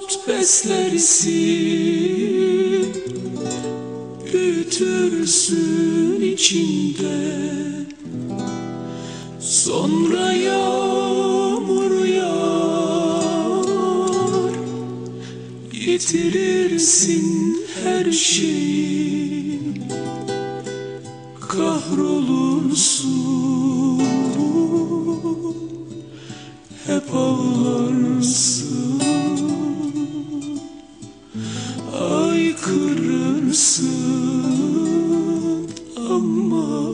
umut beslersin, büyütürsün içinde. Sonra yağmur yağar, yitirirsin her şeyi, kahrolursun, hep ağlarsın, haykırırsın ama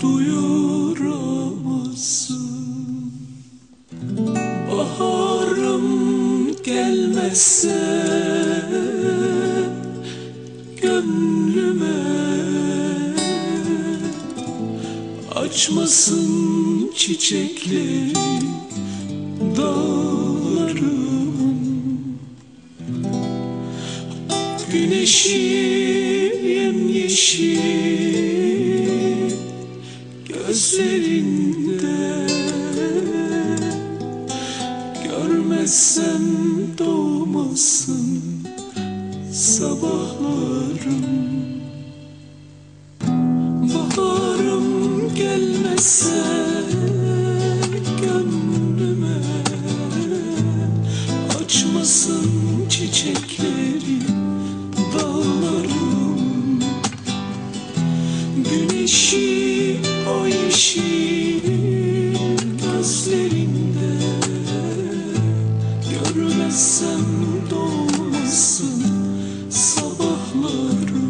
duyuramazsın. Baharım gelmezse gönlüme, açmasın çiçekleri dağlarım. Güneşim yemyeşil gözlerinde, görmezsem doğmasın sabahlarım. Baharım gelmezse gönlüme, açmasın çiçekleri dağlarım. Güneşi o yeşil gözlerinde, görmezsem doğmasın sabahlarım.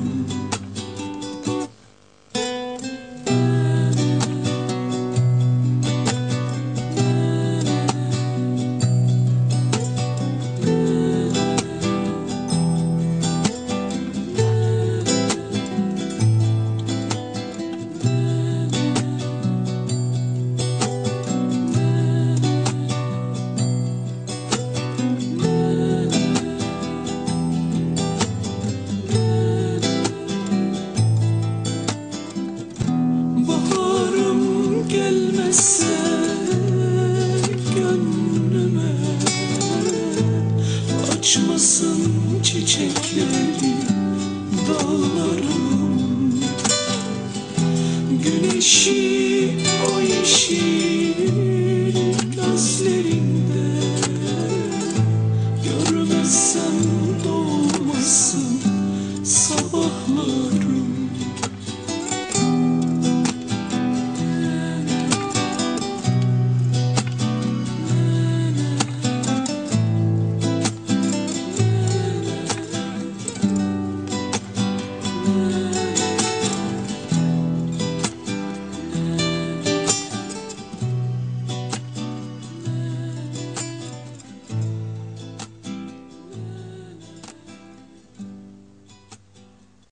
Gelmezse gönlüme, açmasın çiçekleri dağlarım. Güneşi o yeşil